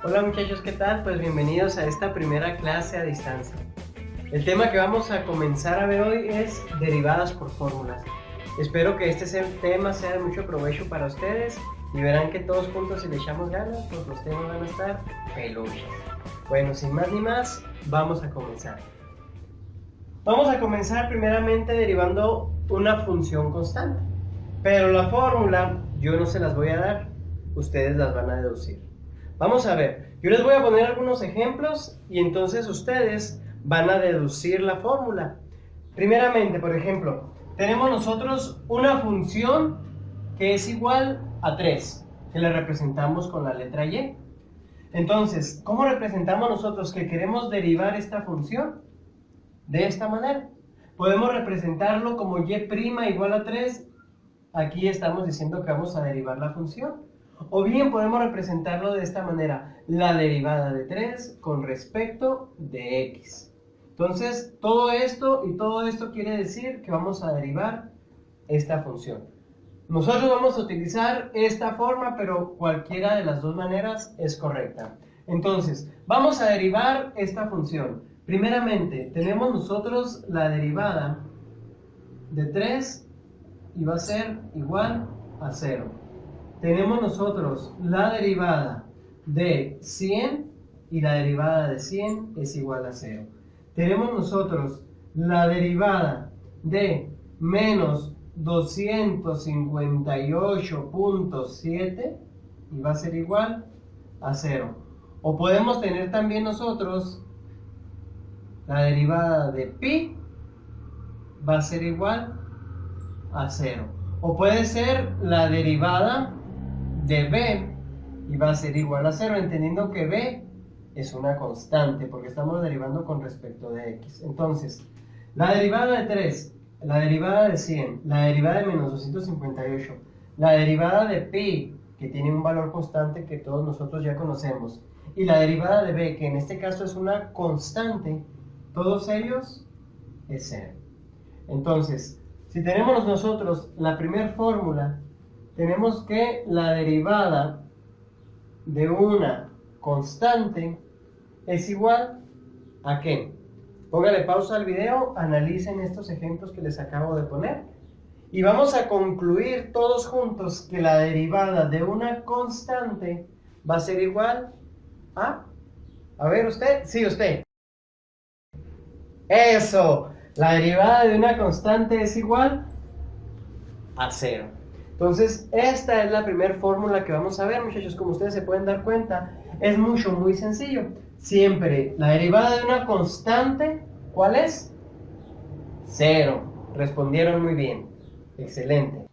Hola muchachos, ¿qué tal? Pues bienvenidos a esta primera clase a distancia. El tema que vamos a comenzar a ver hoy es derivadas por fórmulas. Espero que este tema sea de mucho provecho para ustedes y verán que todos juntos si le echamos ganas, pues los temas van a estar peluches. Bueno, sin más ni más, vamos a comenzar. Vamos a comenzar primeramente derivando una función constante, pero la fórmula yo no se las voy a dar, ustedes las van a deducir. Vamos a ver, yo les voy a poner algunos ejemplos y entonces ustedes van a deducir la fórmula. Primeramente, por ejemplo, tenemos nosotros una función que es igual a 3, que la representamos con la letra y. Entonces, ¿cómo representamos nosotros que queremos derivar esta función? De esta manera. Podemos representarlo como y' igual a 3. Aquí estamos diciendo que vamos a derivar la función. O bien podemos representarlo de esta manera, la derivada de 3 con respecto de x. Entonces, todo esto y todo esto quiere decir que vamos a derivar esta función. Nosotros vamos a utilizar esta forma, pero cualquiera de las dos maneras es correcta. Entonces, vamos a derivar esta función. Primeramente, tenemos nosotros la derivada de 3 y va a ser igual a 0. Tenemos nosotros la derivada de 100 y la derivada de 100 es igual a 0. Tenemos nosotros la derivada de menos 258.7 y va a ser igual a 0. O podemos tener también nosotros la derivada de pi va a ser igual a 0. O puede ser la derivada de b y va a ser igual a 0, entendiendo que b es una constante porque estamos derivando con respecto de x. Entonces, la derivada de 3, la derivada de 100, la derivada de menos 258, la derivada de pi, que tiene un valor constante que todos nosotros ya conocemos, y la derivada de b, que en este caso es una constante, todos ellos es 0. Entonces, si tenemos nosotros la primera fórmula, tenemos que la derivada de una constante es igual a ¿qué? Póngale pausa al video, analicen estos ejemplos que les acabo de poner y vamos a concluir todos juntos que la derivada de una constante va a ser igual a ver usted, sí usted. Eso, la derivada de una constante es igual a 0. Entonces, esta es la primera fórmula que vamos a ver, muchachos. Como ustedes se pueden dar cuenta, es muy sencillo. Siempre la derivada de una constante, ¿cuál es? 0. Respondieron muy bien. Excelente.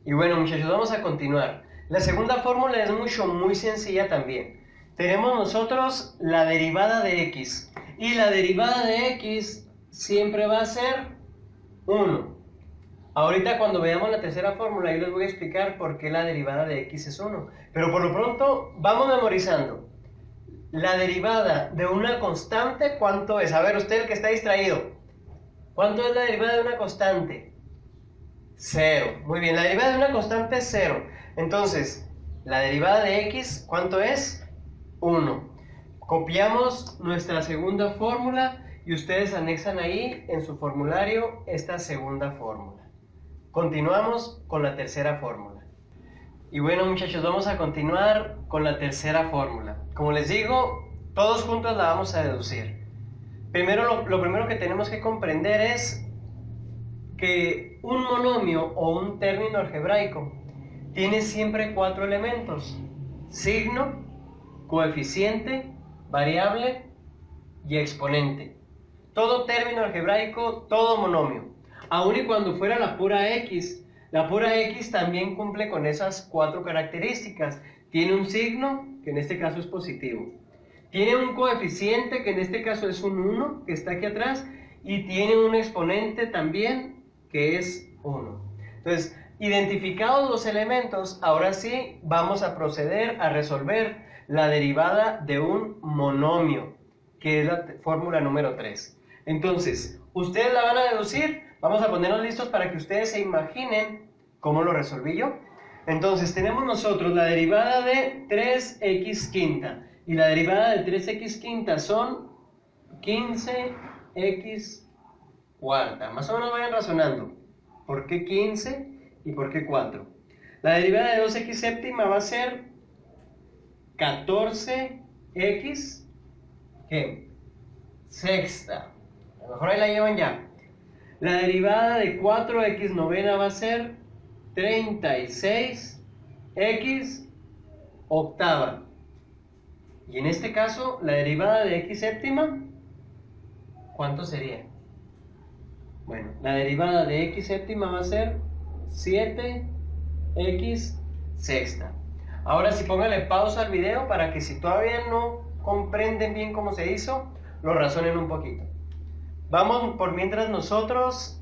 Y bueno, muchachos, vamos a continuar. La segunda fórmula es muy sencilla también. Tenemos nosotros la derivada de x. Y la derivada de x siempre va a ser 1. Ahorita cuando veamos la tercera fórmula yo les voy a explicar por qué la derivada de x es 1. Pero por lo pronto vamos memorizando. La derivada de una constante, ¿cuánto es? A ver, usted el que está distraído. ¿Cuánto es la derivada de una constante? 0. Muy bien, la derivada de una constante es 0. Entonces, la derivada de x, ¿cuánto es? 1. Copiamos nuestra segunda fórmula y ustedes anexan ahí en su formulario esta segunda fórmula. Continuamos con la tercera fórmula. Y bueno, muchachos, vamos a continuar con la tercera fórmula. Como les digo, todos juntos la vamos a deducir. Primero, lo primero que tenemos que comprender es que un monomio o un término algebraico tiene siempre 4 elementos: signo, coeficiente, variable y exponente. Todo término algebraico, todo monomio. Aun y cuando fuera la pura x también cumple con esas 4 características. Tiene un signo, que en este caso es positivo. Tiene un coeficiente, que en este caso es un 1, que está aquí atrás. Y tiene un exponente también, que es 1. Entonces, identificados los elementos, ahora sí vamos a proceder a resolver la derivada de un monomio, que es la fórmula número 3. Entonces, ustedes la van a deducir. Vamos a ponernos listos para que ustedes se imaginen cómo lo resolví yo. Entonces, tenemos nosotros la derivada de 3x quinta. Y la derivada de 3x quinta son 15x cuarta. Más o menos vayan razonando. ¿Por qué 15 y por qué 4? La derivada de 2x séptima va a ser 14x ¿qué? Sexta. A lo mejor ahí la llevan ya. La derivada de 4x novena va a ser 36x octava. Y en este caso, la derivada de x séptima, ¿cuánto sería? Bueno, la derivada de x séptima va a ser 7x sexta. Ahora sí, póngale pausa al video para que si todavía no comprenden bien cómo se hizo, lo razonen un poquito. Vamos por mientras nosotros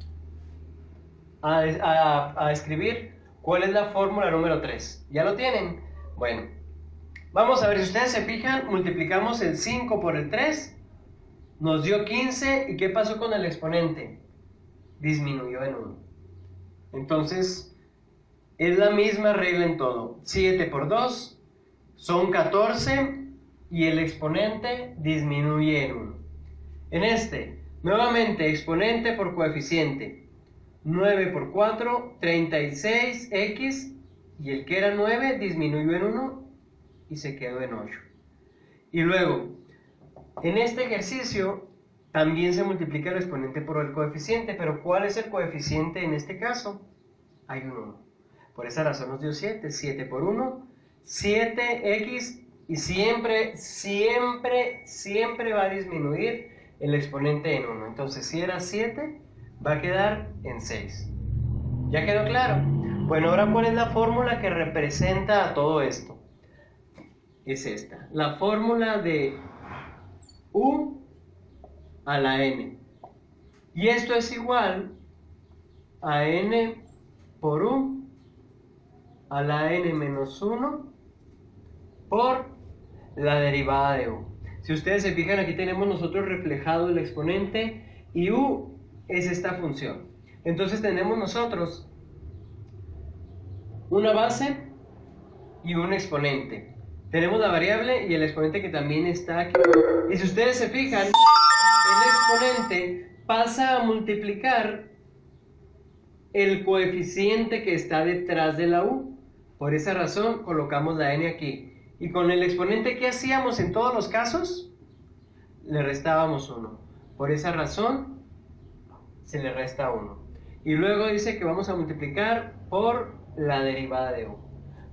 a escribir cuál es la fórmula número 3. ¿Ya lo tienen? Bueno, vamos a ver, si ustedes se fijan, multiplicamos el 5 por el 3, nos dio 15, ¿y qué pasó con el exponente? Disminuyó en 1. Entonces, es la misma regla en todo. 7 por 2 son 14 y el exponente disminuye en 1. En este, nuevamente exponente por coeficiente. 9 por 4, 36x, y el que era 9 disminuyó en 1 y se quedó en 8. Y luego, en este ejercicio también se multiplica el exponente por el coeficiente, pero ¿cuál es el coeficiente en este caso? Hay un 1. Por esa razón nos dio 7. 7 por 1, 7x, y siempre va a disminuir el exponente en 1. Entonces, si era 7, va a quedar en 6. ¿Ya quedó claro? Bueno, ahora, ¿cuál es la fórmula que representa a todo esto? Es esta. La fórmula de u a la n. Y esto es igual a n por u a la n menos 1 por la derivada de u. Si ustedes se fijan, aquí tenemos nosotros reflejado el exponente y u es esta función. Entonces tenemos nosotros una base y un exponente. Tenemos la variable y el exponente que también está aquí. Y si ustedes se fijan, el exponente pasa a multiplicar el coeficiente que está detrás de la u. Por esa razón colocamos la n aquí. Y con el exponente, ¿qué hacíamos en todos los casos? Le restábamos 1. Por esa razón se le resta 1. Y luego dice que vamos a multiplicar por la derivada de u.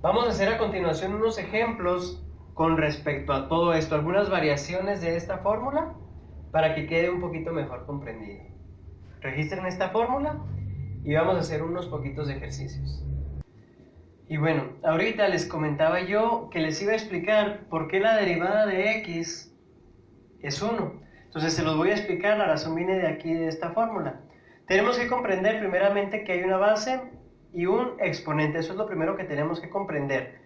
Vamos a hacer a continuación unos ejemplos con respecto a todo esto, algunas variaciones de esta fórmula para que quede un poquito mejor comprendido. Registren esta fórmula y vamos a hacer unos poquitos ejercicios. Y bueno, ahorita les comentaba yo que les iba a explicar por qué la derivada de x es 1. Entonces se los voy a explicar, la razón viene de aquí, de esta fórmula. Tenemos que comprender primeramente que hay una base y un exponente, eso es lo primero que tenemos que comprender.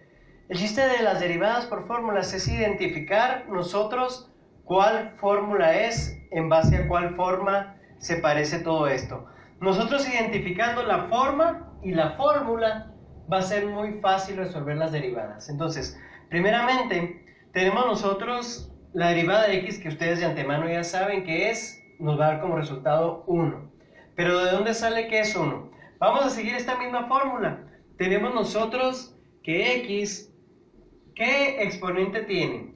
El chiste de las derivadas por fórmulas es identificar nosotros cuál fórmula es, en base a cuál forma se parece todo esto. Nosotros identificando la forma y la fórmula, va a ser muy fácil resolver las derivadas. Entonces, primeramente, tenemos nosotros la derivada de x, que ustedes de antemano ya saben que es, nos va a dar como resultado 1. Pero ¿de dónde sale que es 1? Vamos a seguir esta misma fórmula. Tenemos nosotros que x, ¿qué exponente tiene?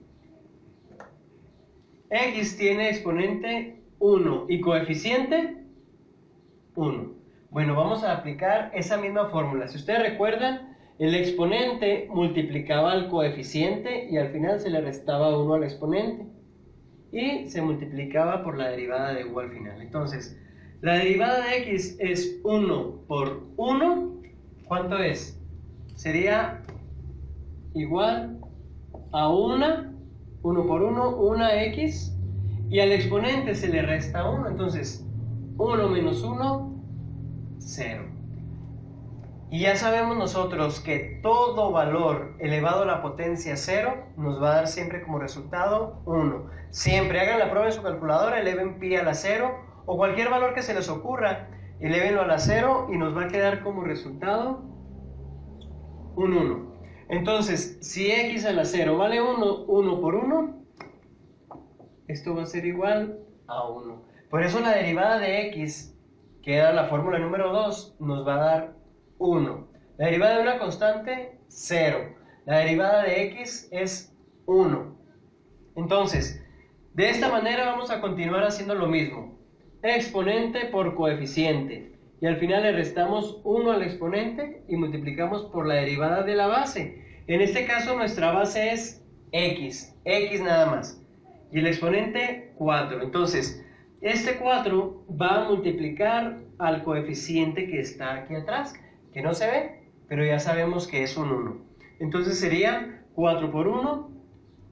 X tiene exponente 1 y coeficiente 1. Bueno, vamos a aplicar esa misma fórmula. Si ustedes recuerdan, el exponente multiplicaba al coeficiente y al final se le restaba 1 al exponente. Y se multiplicaba por la derivada de u al final. Entonces, la derivada de x es 1 por 1. ¿Cuánto es? Sería igual a 1 por 1, 1x. Y al exponente se le resta 1. Entonces, 1 menos 1, 0. Y ya sabemos nosotros que todo valor elevado a la potencia 0 nos va a dar siempre como resultado 1. Siempre hagan la prueba en su calculadora, eleven pi a la 0 o cualquier valor que se les ocurra, elévenlo a la 0 y nos va a quedar como resultado un 1. Entonces, si x a la 0 vale 1, 1 por 1, esto va a ser igual a 1. Por eso la derivada de x, que era la fórmula número 2, nos va a dar 1. La derivada de una constante, 0. La derivada de x es 1. Entonces, de esta manera vamos a continuar haciendo lo mismo. Exponente por coeficiente. Y al final le restamos 1 al exponente y multiplicamos por la derivada de la base. En este caso nuestra base es x nada más. Y el exponente 4. Entonces, este 4 va a multiplicar al coeficiente que está aquí atrás, que no se ve, pero ya sabemos que es un 1. Entonces sería 4 por 1,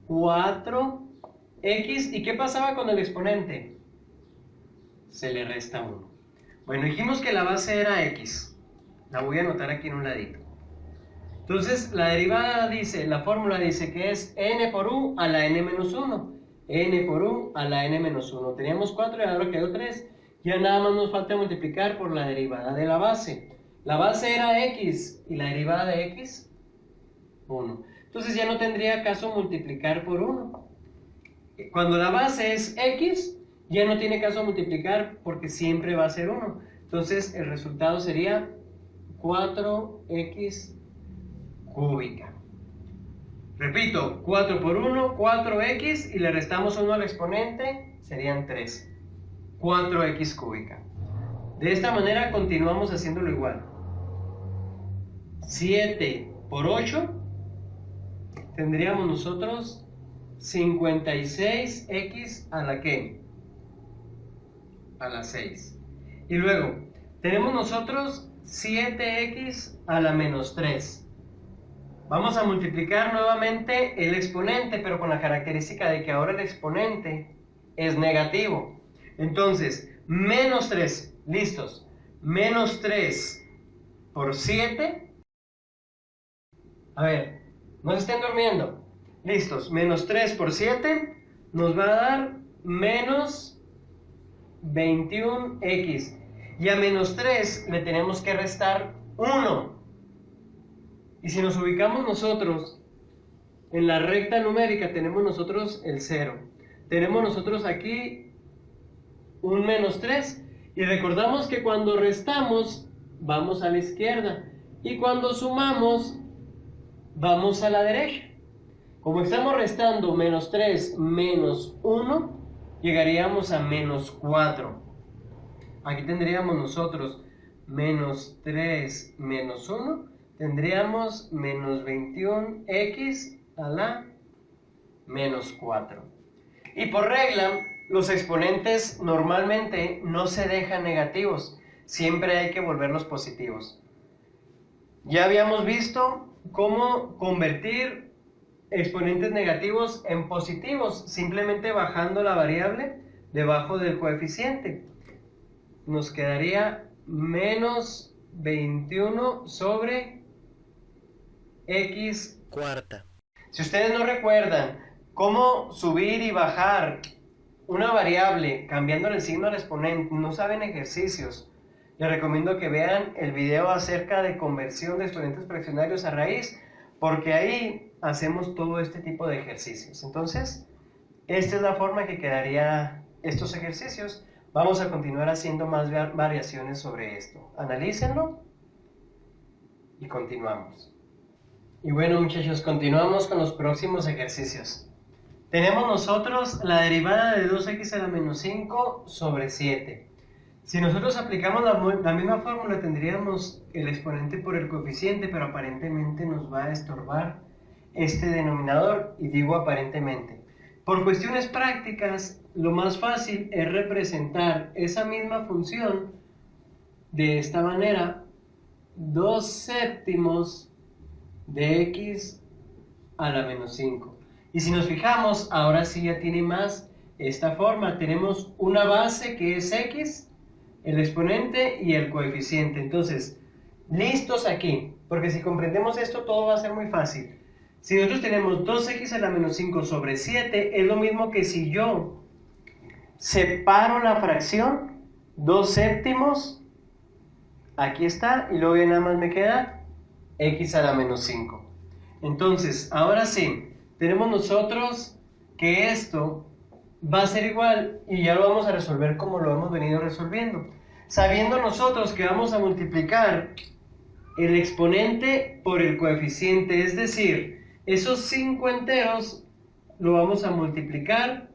4x. ¿Y qué pasaba con el exponente? Se le resta 1. Bueno, dijimos que la base era x. La voy a anotar aquí en un ladito. Entonces, la derivada dice, la fórmula dice que es n por u a la n menos 1. N por u a la n menos 1. Teníamos 4 y ahora quedó 3. Ya nada más nos falta multiplicar por la derivada de la base. La base era x y la derivada de x, 1. Entonces ya no tendría caso multiplicar por 1. Cuando la base es x, ya no tiene caso multiplicar porque siempre va a ser 1. Entonces el resultado sería 4x cúbica. Repito, 4 por 1, 4x, y le restamos 1 al exponente, serían 3. 4x cúbica. De esta manera continuamos haciéndolo igual. 7 por 8, tendríamos nosotros 56x a la ¿qué? A la 6. Y luego, tenemos nosotros 7x a la menos 3. Vamos a multiplicar nuevamente el exponente, pero con la característica de que ahora el exponente es negativo. Entonces, menos 3, listos. Menos 3 por 7. A ver, no se estén durmiendo. Listos, menos 3 por 7 nos va a dar menos 21x. Y a menos 3 le tenemos que restar 1. Y si nos ubicamos nosotros en la recta numérica, tenemos nosotros el 0. Tenemos nosotros aquí un menos 3. Y recordamos que cuando restamos, vamos a la izquierda. Y cuando sumamos, vamos a la derecha. Como estamos restando menos 3 menos 1, llegaríamos a menos 4. Aquí tendríamos nosotros menos 3 menos 1. Tendríamos menos 21x a la menos 4. Y por regla, los exponentes normalmente no se dejan negativos. Siempre hay que volverlos positivos. Ya habíamos visto cómo convertir exponentes negativos en positivos, simplemente bajando la variable debajo del coeficiente. Nos quedaría menos 21 sobre x cuarta. Si ustedes no recuerdan cómo subir y bajar una variable cambiando el signo al exponente, no saben ejercicios, les recomiendo que vean el video acerca de conversión de exponentes fraccionarios a raíz, porque ahí hacemos todo este tipo de ejercicios. Entonces, esta es la forma que quedaría estos ejercicios. Vamos a continuar haciendo más variaciones sobre esto. Analícenlo y continuamos. Y bueno, muchachos, continuamos con los próximos ejercicios. Tenemos nosotros la derivada de 2x a la menos 5 sobre 7. Si nosotros aplicamos la misma fórmula, tendríamos el exponente por el coeficiente, pero aparentemente nos va a estorbar este denominador, y digo aparentemente. Por cuestiones prácticas, lo más fácil es representar esa misma función de esta manera: 2 séptimos de x a la menos 5. Y si nos fijamos, ahora sí ya tiene más esta forma. Tenemos una base que es x, el exponente y el coeficiente. Entonces, listos aquí, porque si comprendemos esto, todo va a ser muy fácil. Si nosotros tenemos 2x a la menos 5 sobre 7, es lo mismo que si yo separo la fracción, 2 séptimos, aquí está, y luego ya nada más me queda x a la menos 5. Entonces, ahora sí, tenemos nosotros que esto va a ser igual y ya lo vamos a resolver como lo hemos venido resolviendo. Sabiendo nosotros que vamos a multiplicar el exponente por el coeficiente, es decir, esos 5 enteros lo vamos a multiplicar,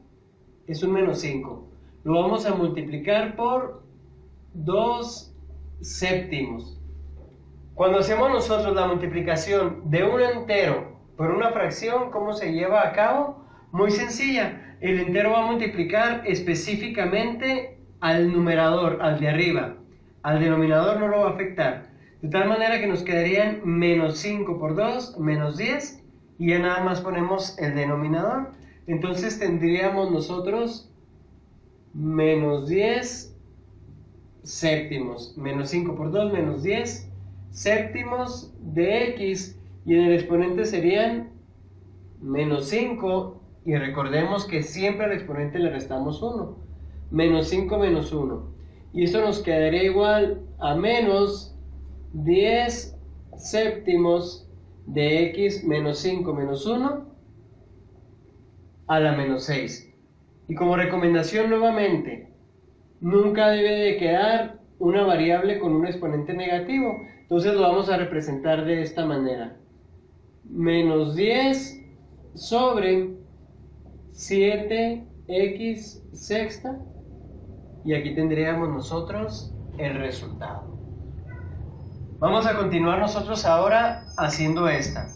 es un menos 5, lo vamos a multiplicar por 2 séptimos. Cuando hacemos nosotros la multiplicación de un entero por una fracción, ¿cómo se lleva a cabo? Muy sencilla, el entero va a multiplicar específicamente al numerador, al de arriba, al denominador no lo va a afectar, de tal manera que nos quedarían menos 5 por 2, menos 10, y ya nada más ponemos el denominador. Entonces tendríamos nosotros menos 10 séptimos, menos 5 por 2, menos 10 séptimos de x, y en el exponente serían menos 5, y recordemos que siempre al exponente le restamos 1, menos 5 menos 1, y esto nos quedaría igual a menos 10 séptimos de x menos 5 menos 1 a la menos 6. Y como recomendación nuevamente, nunca debe de quedar una variable con un exponente negativo, entonces lo vamos a representar de esta manera: menos 10 sobre 7x sexta, y aquí tendríamos nosotros el resultado. Vamos a continuar nosotros ahora haciendo esta.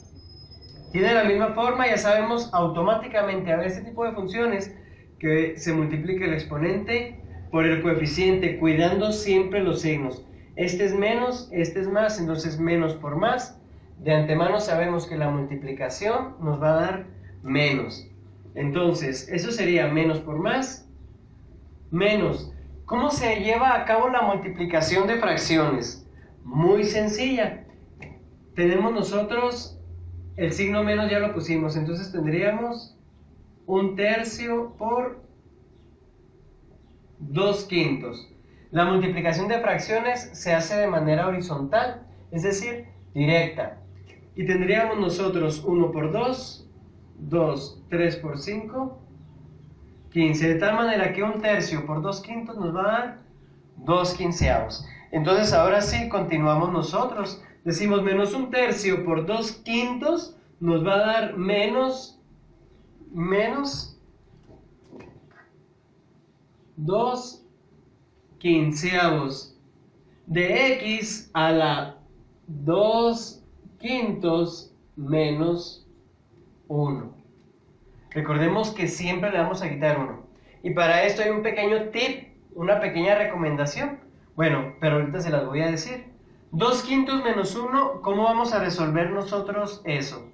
Tiene la misma forma, ya sabemos automáticamente a ver este tipo de funciones que se multiplica el exponente por el coeficiente, cuidando siempre los signos. Este es menos, este es más, entonces menos por más. De antemano sabemos que la multiplicación nos va a dar menos. Entonces, eso sería menos por más, menos. ¿Cómo se lleva a cabo la multiplicación de fracciones? Muy sencilla. Tenemos nosotros el signo menos, ya lo pusimos, entonces tendríamos 1/3 por 2/5. La multiplicación de fracciones se hace de manera horizontal, es decir, directa. Y tendríamos nosotros 1 por 2, 2, 3 por 5, 15. De tal manera que 1/3 por 2/5 nos va a dar 2/15. Entonces ahora sí continuamos nosotros. Decimos menos 1/3 por 2/5 nos va a dar menos 2/15 de x a la 2/5 menos 1. Recordemos que siempre le vamos a quitar 1. Y para esto hay un pequeño tip, una pequeña recomendación. Bueno, pero ahorita se las voy a decir. 2/5 menos 1, ¿cómo vamos a resolver nosotros eso?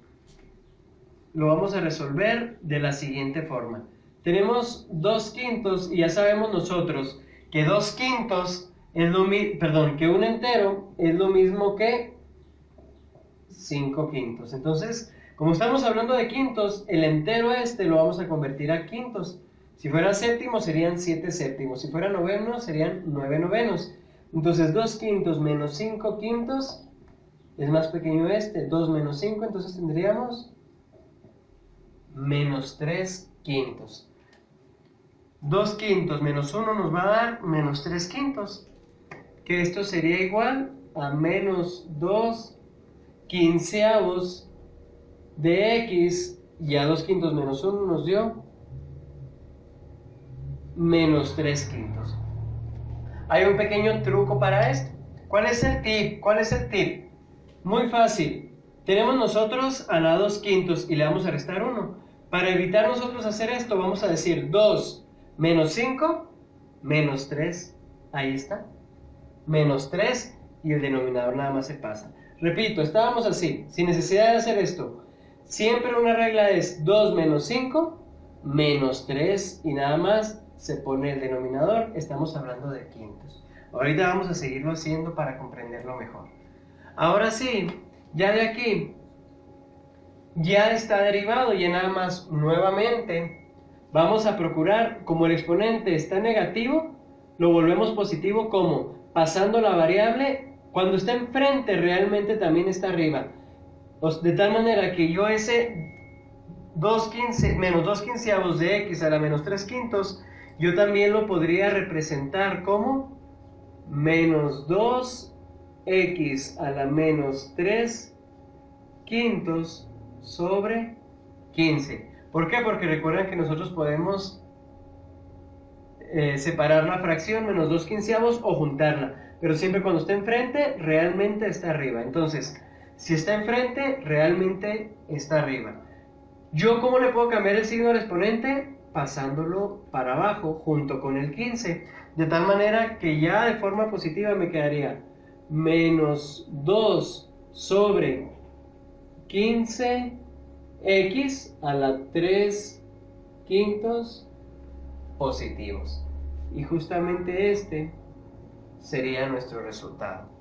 Lo vamos a resolver de la siguiente forma. Tenemos 2/5 y ya sabemos nosotros que 2/5 es lo mismo, que un entero es lo mismo que 5/5. Entonces, como estamos hablando de quintos, el entero lo vamos a convertir a quintos. Si fuera séptimo serían 7 séptimos, si fuera noveno serían 9 novenos. Entonces 2/5 menos 5/5 es más pequeño 2 menos 5, entonces tendríamos menos 3/5. 2/5 menos 1 nos va a dar menos 3/5, que esto sería igual a menos 2/15 de x, y a 2/5 menos 1 nos dio menos 3/5. Hay un pequeño truco para esto. ¿Cuál es el tip? ¿Cuál es el tip? Muy fácil. Tenemos nosotros a la 2/5 y le vamos a restar 1. Para evitar nosotros hacer esto, vamos a decir 2 menos 5, menos 3. Ahí está. Menos 3, y el denominador nada más se pasa. Repito, estábamos así, sin necesidad de hacer esto. Siempre una regla es 2 menos 5, menos 3, y nada más se pone el denominador. Estamos hablando de quintos. Ahorita vamos a seguirlo haciendo para comprenderlo mejor. Ahora sí, ya de aquí, ya está derivado, y nada más nuevamente vamos a procurar, como el exponente está negativo, lo volvemos positivo. ¿Cómo? Pasando la variable, cuando está enfrente realmente también está arriba. De tal manera que yo ese menos 2 quinceavos de x a la menos 3 quintos, yo también lo podría representar como menos 2x a la menos 3 quintos sobre 15. ¿Por qué? Porque recuerden que nosotros podemos separar la fracción menos 2 quinceavos o juntarla, pero siempre cuando esté enfrente realmente está arriba. Entonces, si está enfrente realmente está arriba. ¿Yo cómo le puedo cambiar el signo al exponente? Pasándolo para abajo junto con el 15, de tal manera que ya de forma positiva me quedaría menos 2 sobre 15x a la 3 quintos positivos. Y justamente este sería nuestro resultado.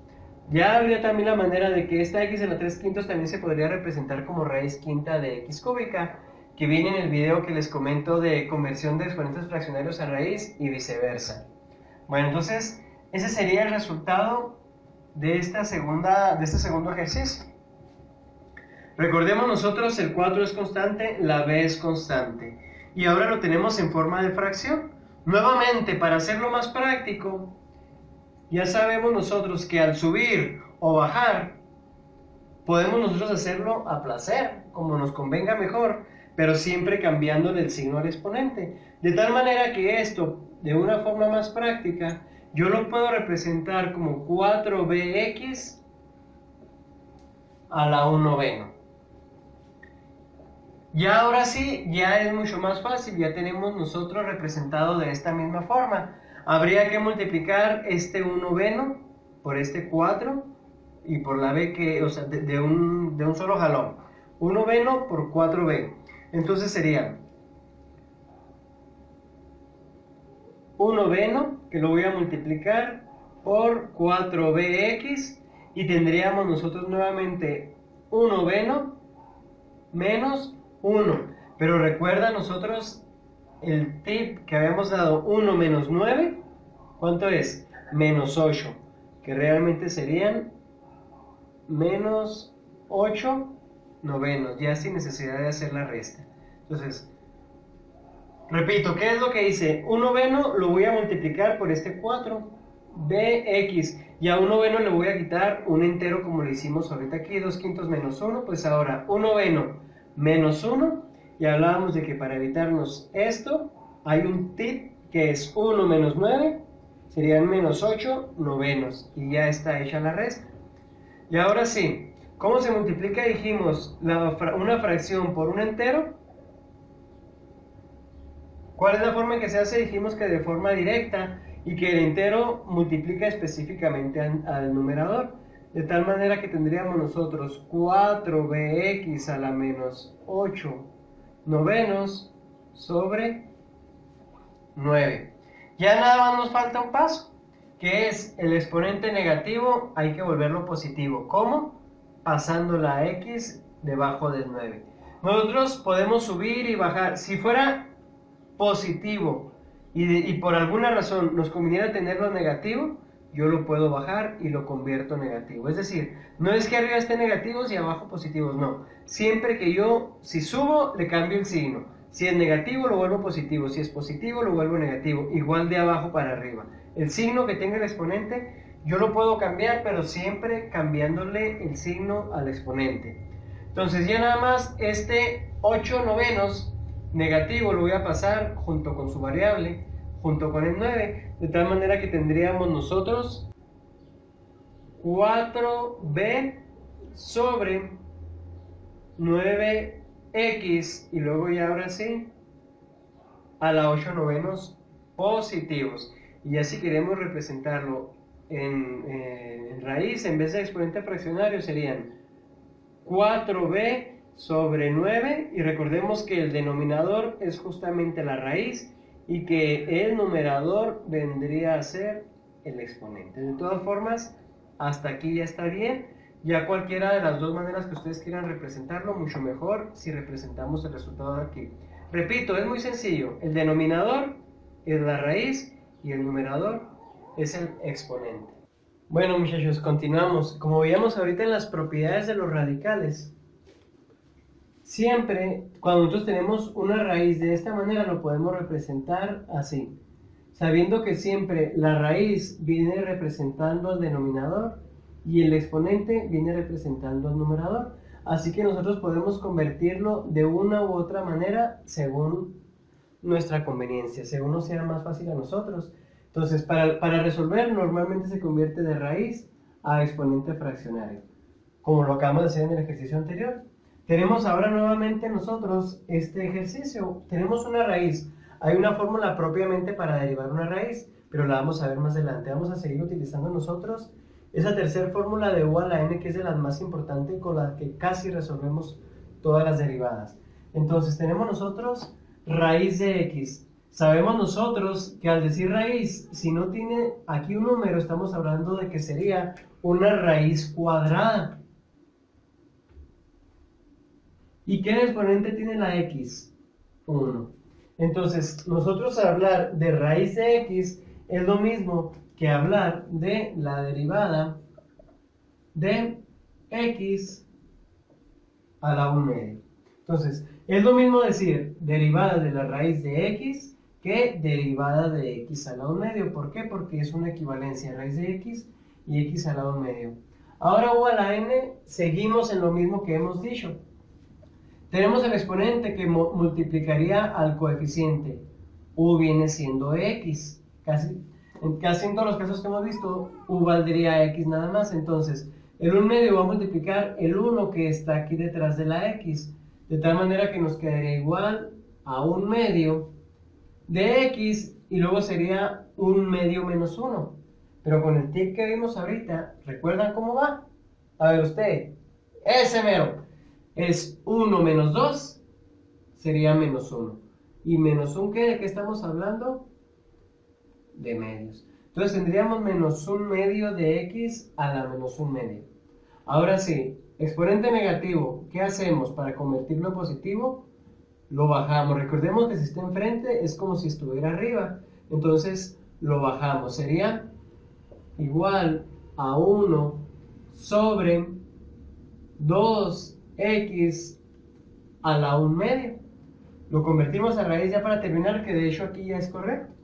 Ya habría también la manera de que esta x a la 3 quintos también se podría representar como raíz quinta de x cúbica, que viene en el video que les comento de conversión de exponentes fraccionarios a raíz y viceversa. Bueno, entonces ese sería el resultado de este segundo ejercicio. Recordemos nosotros, el 4 es constante, la b es constante. Y ahora lo tenemos en forma de fracción. Nuevamente, para hacerlo más práctico, ya sabemos nosotros que al subir o bajar, podemos nosotros hacerlo a placer, como nos convenga mejor, pero siempre cambiándole el signo al exponente. De tal manera que esto, de una forma más práctica, yo lo puedo representar como 4bx a la 1 noveno. Ya ahora sí, ya es mucho más fácil, ya tenemos nosotros representado de esta misma forma. Habría que multiplicar este 1 noveno por este 4 y por la b que, o sea, de un solo jalón. 1 noveno por 4b. Entonces sería 1 noveno, que lo voy a multiplicar por 4bx, y tendríamos nosotros nuevamente 1 noveno menos 1. Pero recuerda nosotros el tip que habíamos dado, 1 menos 9, ¿cuánto es? Menos 8, que realmente serían menos 8 novenos, ya sin necesidad de hacer la resta. Entonces, repito, ¿qué es lo que hice? 1 noveno lo voy a multiplicar por este 4, bx, y a 1 noveno le voy a quitar un entero como lo hicimos ahorita aquí, 2 quintos menos 1, pues ahora 1 noveno menos 1, y hablábamos de que para evitarnos esto, hay un tip que es 1 menos 9, serían menos 8 novenos, y ya está hecha la resta. Y ahora sí, ¿cómo se multiplica? Dijimos una fracción por un entero. ¿Cuál es la forma en que se hace? Dijimos que de forma directa, y que el entero multiplica específicamente al numerador, de tal manera que tendríamos nosotros 4bx a la menos 8 novenos sobre 9. Ya nada más nos falta un paso, que es el exponente negativo, hay que volverlo positivo. ¿Cómo? Pasando la x debajo del 9. Nosotros podemos subir y bajar. Si fuera positivo y por alguna razón nos conviniera tenerlo negativo, yo lo puedo bajar y lo convierto en negativo. Es decir, no es que arriba esté negativos y abajo positivos, no. Siempre que yo, si subo, le cambio el signo. Si es negativo, lo vuelvo positivo. Si es positivo, lo vuelvo negativo. Igual de abajo para arriba. El signo que tenga el exponente, yo lo puedo cambiar, pero siempre cambiándole el signo al exponente. Entonces ya nada más este 8 novenos negativo lo voy a pasar junto con su variable, junto con el 9, de tal manera que tendríamos nosotros 4b sobre 9x, y luego ya ahora sí, a la 8 novenos positivos. Y ya si queremos representarlo en raíz, en vez de exponente fraccionario, serían 4b sobre 9, y recordemos que el denominador es justamente la raíz y que el numerador vendría a ser el exponente. De todas formas, hasta aquí ya está bien. Ya cualquiera de las dos maneras que ustedes quieran representarlo, mucho mejor si representamos el resultado de aquí. Repito, es muy sencillo. El denominador es la raíz y el numerador es el exponente. Bueno, muchachos, continuamos. Como veíamos ahorita en las propiedades de los radicales, siempre cuando nosotros tenemos una raíz de esta manera lo podemos representar así, sabiendo que siempre la raíz viene representando al denominador y el exponente viene representando al numerador. Así que nosotros podemos convertirlo de una u otra manera según nuestra conveniencia, según nos sea más fácil a nosotros. Entonces, para resolver, normalmente se convierte de raíz a exponente fraccionario, como lo acabamos de hacer en el ejercicio anterior. Tenemos ahora nuevamente nosotros este ejercicio. Tenemos una raíz. Hay una fórmula propiamente para derivar una raíz, pero la vamos a ver más adelante. Vamos a seguir utilizando nosotros esa tercera fórmula de u a la n, que es de las más importantes, con la que casi resolvemos todas las derivadas. Entonces tenemos nosotros raíz de x. Sabemos nosotros que al decir raíz, si no tiene aquí un número, estamos hablando de que sería una raíz cuadrada. ¿Y qué exponente tiene la x? 1. Entonces, nosotros hablar de raíz de x es lo mismo que hablar de la derivada de x a la 1 medio. Entonces, es lo mismo decir derivada de la raíz de x que derivada de x a la 1 medio. ¿Por qué? Porque es una equivalencia, raíz de x y x a la 1 medio. Ahora u a la n, seguimos en lo mismo que hemos dicho. Tenemos el exponente que multiplicaría al coeficiente. U viene siendo x. Casi en todos los casos que hemos visto, u valdría x nada más. Entonces, el 1 medio va a multiplicar el 1 que está aquí detrás de la x. De tal manera que nos quedaría igual a 1 medio de x y luego sería 1 medio menos 1. Pero con el tip que vimos ahorita, ¿recuerdan cómo va? A ver usted, ese mero. Es 1 menos 2, sería menos 1. ¿Y menos 1 qué? ¿De qué estamos hablando? De medios. Entonces tendríamos menos 1 medio de x a la menos 1 medio. Ahora sí, exponente negativo, ¿qué hacemos para convertirlo en positivo? Lo bajamos. Recordemos que si está enfrente es como si estuviera arriba. Entonces lo bajamos. Sería igual a 1 sobre 2x a la 1 medio. Lo convertimos a raíz ya para terminar, que de hecho aquí ya es correcto.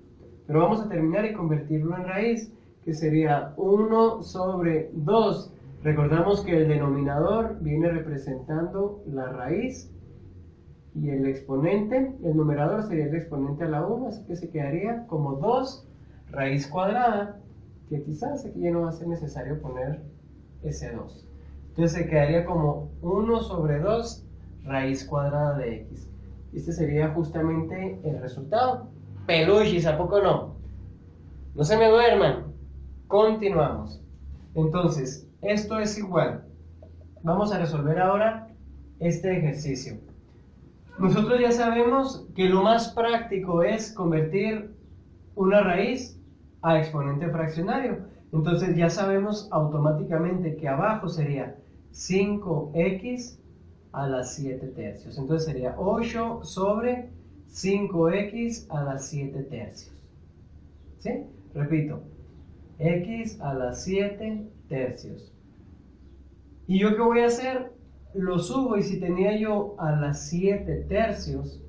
Pero vamos a terminar y convertirlo en raíz, que sería 1 sobre 2. Recordamos que el denominador viene representando la raíz y el exponente, el numerador sería el exponente a la 1, así que se quedaría como 2 raíz cuadrada, que quizás aquí ya no va a ser necesario poner ese 2. Entonces se quedaría como 1 sobre 2 raíz cuadrada de x. Este sería justamente el resultado. Peluchis, ¿a poco no? No se me duerman. Continuamos. Entonces, esto es igual. Vamos a resolver ahora este ejercicio. Nosotros ya sabemos que lo más práctico es convertir una raíz a exponente fraccionario. Entonces ya sabemos automáticamente que abajo sería 5x a la 7 tercios. Entonces sería 8 sobre 5x a la 7 tercios. ¿Sí? Repito, x a la 7 tercios. ¿Y yo qué voy a hacer? Lo subo, y si tenía yo a las 7 tercios,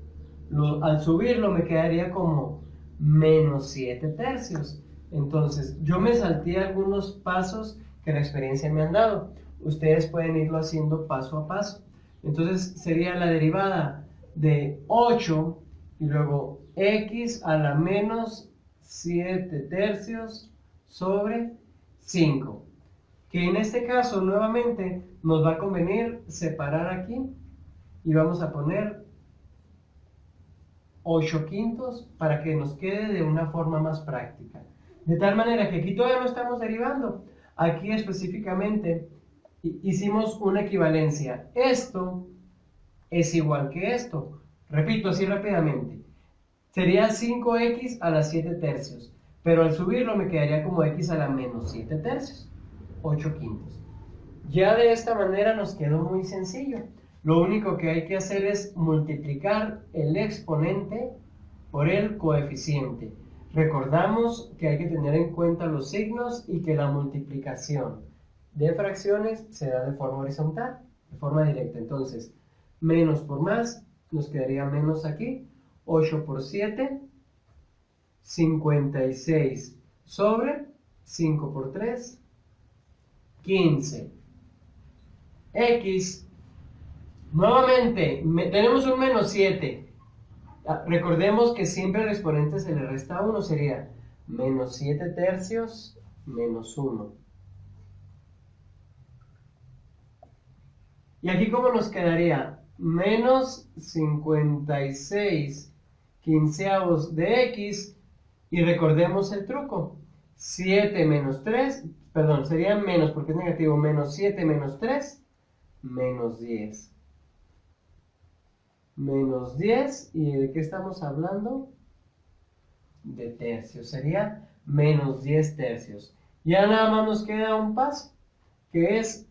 al subirlo me quedaría como menos 7 tercios. Entonces, yo me salté algunos pasos que la experiencia me han dado. Ustedes pueden irlo haciendo paso a paso. Entonces, sería la derivada de 8 y luego x a la menos 7 tercios sobre 5. Que en este caso, nuevamente, nos va a convenir separar aquí y vamos a poner 8 quintos para que nos quede de una forma más práctica. De tal manera que aquí todavía no estamos derivando. Aquí específicamente hicimos una equivalencia. Esto es igual que esto. Repito así rápidamente. Sería 5x a la 7 tercios. Pero al subirlo me quedaría como x a la menos 7 tercios. 8 quintos. Ya de esta manera nos quedó muy sencillo. Lo único que hay que hacer es multiplicar el exponente por el coeficiente. Recordamos que hay que tener en cuenta los signos y que la multiplicación de fracciones se da de forma horizontal, de forma directa. Entonces, Menos por más, nos quedaría menos aquí. 8 por 7, 56 sobre 5 por 3, 15. X, nuevamente, tenemos un menos 7. Recordemos que siempre al exponente se le resta 1, sería menos 7 tercios menos 1. Y aquí, ¿cómo nos quedaría? Menos 56 quinceavos de x. Y recordemos el truco. 7 menos 3, perdón, sería menos porque es negativo. Menos 7 menos 3, menos 10. Menos 10, ¿y de qué estamos hablando? De tercios, sería menos 10 tercios. Ya nada más nos queda un paso, que es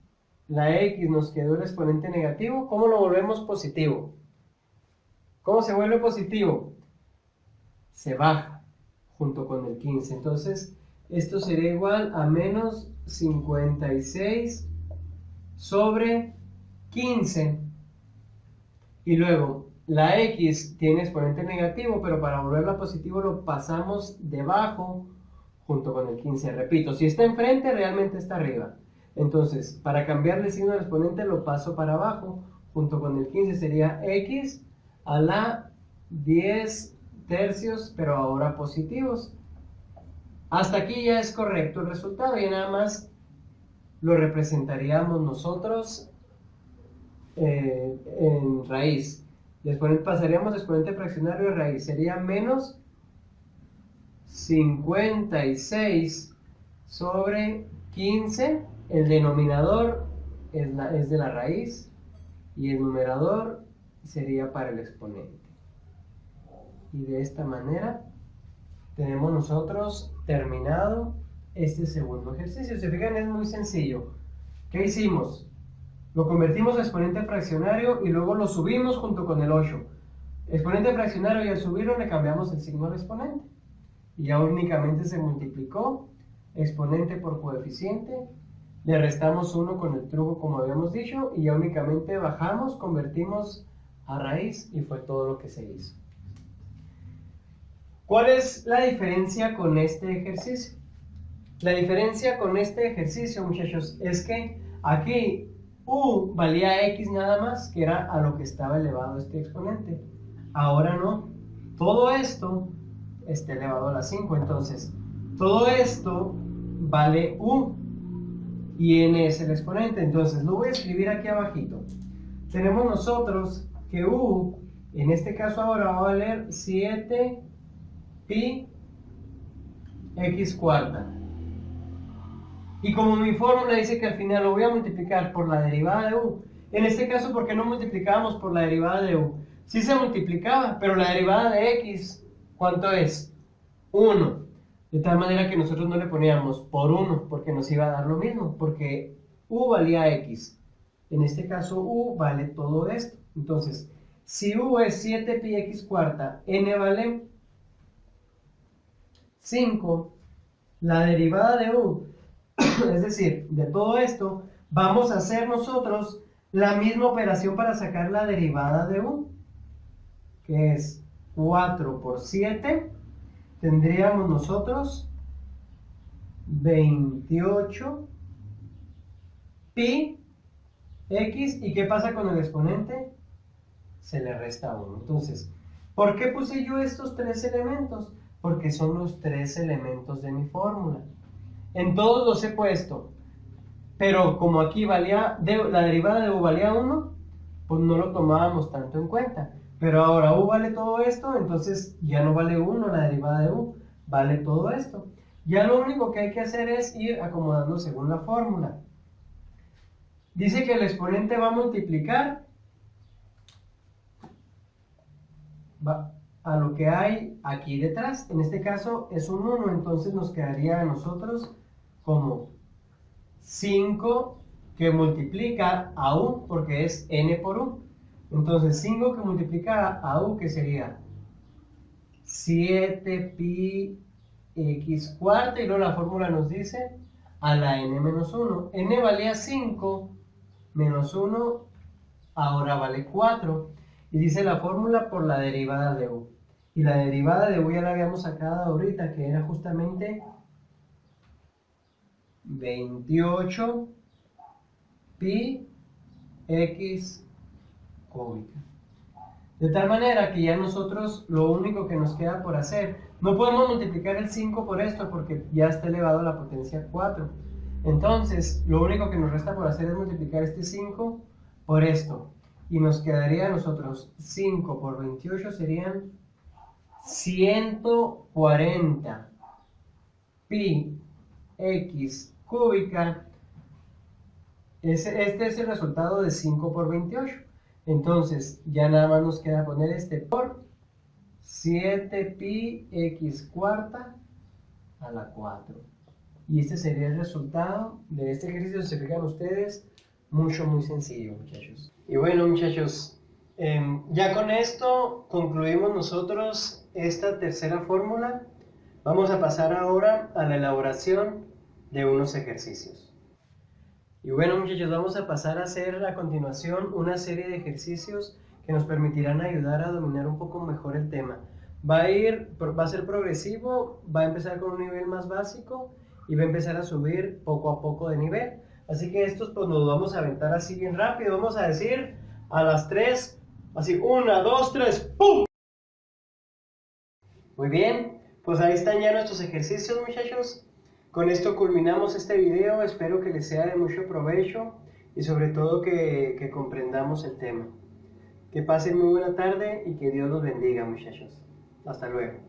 la x nos quedó el exponente negativo. ¿Cómo lo volvemos positivo? ¿Cómo se vuelve positivo? Se baja junto con el 15. Entonces, esto sería igual a menos 56 sobre 15. Y luego, la x tiene exponente negativo, pero para volverla positivo lo pasamos debajo junto con el 15. Repito, si está enfrente, realmente está arriba. Entonces, para cambiarle el signo del exponente lo paso para abajo, junto con el 15 sería x a la 10 tercios, pero ahora positivos. Hasta aquí ya es correcto el resultado, y nada más lo representaríamos nosotros en raíz. Pasaríamos de exponente fraccionario a raíz, sería menos 56 sobre 15. El denominador es de la raíz y el numerador sería para el exponente. Y de esta manera tenemos nosotros terminado este segundo ejercicio. Si se fijan, es muy sencillo. ¿Qué hicimos? Lo convertimos a exponente fraccionario y luego lo subimos junto con el 8. Exponente fraccionario, y al subirlo le cambiamos el signo al exponente. Y ya únicamente se multiplicó exponente por coeficiente. Le restamos 1 con el truco como habíamos dicho. Y ya únicamente bajamos, convertimos a raíz y fue todo lo que se hizo. ¿Cuál es la diferencia con este ejercicio? La diferencia con este ejercicio, muchachos, es que aquí u valía x nada más, que era a lo que estaba elevado este exponente. Ahora no. Todo esto está elevado a la 5. Entonces, todo esto vale u y n es el exponente. Entonces, lo voy a escribir aquí abajito. Tenemos nosotros que u, en este caso ahora va a valer 7 pi x cuarta. Y como mi fórmula dice que al final lo voy a multiplicar por la derivada de u, en este caso, ¿por qué no multiplicábamos por la derivada de u? Sí se multiplicaba, pero la derivada de x, ¿cuánto es? 1. De tal manera que nosotros no le poníamos por 1, porque nos iba a dar lo mismo, porque u valía x. En este caso, u vale todo esto. Entonces, si u es 7 pi x cuarta, n vale 5, la derivada de u, es decir, de todo esto, vamos a hacer nosotros la misma operación para sacar la derivada de u, que es 4 por 7, tendríamos nosotros 28 pi x, ¿y qué pasa con el exponente? Se le resta 1. Entonces, ¿por qué puse yo estos tres elementos? Porque son los tres elementos de mi fórmula. En todos los he puesto, pero como aquí valía, la derivada de u valía 1, pues no lo tomábamos tanto en cuenta. Pero ahora u vale todo esto, entonces ya no vale 1 la derivada de u, vale todo esto. Ya lo único que hay que hacer es ir acomodando según la fórmula. Dice que el exponente va a multiplicar a lo que hay aquí detrás. En este caso es un 1, entonces nos quedaría a nosotros como 5 que multiplica a u, porque es n por u. Entonces 5 que multiplica a u, que sería 7 pi x cuarta, y luego la fórmula nos dice a la n menos 1. N valía 5, menos 1 ahora vale 4. Y dice la fórmula por la derivada de u. Y la derivada de u ya la habíamos sacado ahorita, que era justamente 28 pi x cúbica. De tal manera que ya nosotros lo único que nos queda por hacer, no podemos multiplicar el 5 por esto porque ya está elevado a la potencia 4. Entonces, lo único que nos resta por hacer es multiplicar este 5 por esto. Y nos quedaría a nosotros 5 por 28 serían 140 pi x cúbica. Este es el resultado de 5 por 28. Entonces, ya nada más nos queda poner este por 7 pi x cuarta a la 4. Y este sería el resultado de este ejercicio. Se fijan ustedes, muy sencillo, muchachos. Y bueno, muchachos, ya con esto concluimos nosotros esta tercera fórmula. Vamos a pasar ahora a la elaboración de unos ejercicios. Y bueno, muchachos, vamos a pasar a hacer a continuación una serie de ejercicios que nos permitirán ayudar a dominar un poco mejor el tema. Va a ser progresivo, va a empezar con un nivel más básico y va a empezar a subir poco a poco de nivel. Así que estos pues nos vamos a aventar así bien rápido. Vamos a decir a las 3, así 1, 2, 3, ¡pum! Muy bien, pues ahí están ya nuestros ejercicios, muchachos. Con esto culminamos este video, espero que les sea de mucho provecho y sobre todo que comprendamos el tema. Que pasen muy buena tarde y que Dios los bendiga, muchachos. Hasta luego.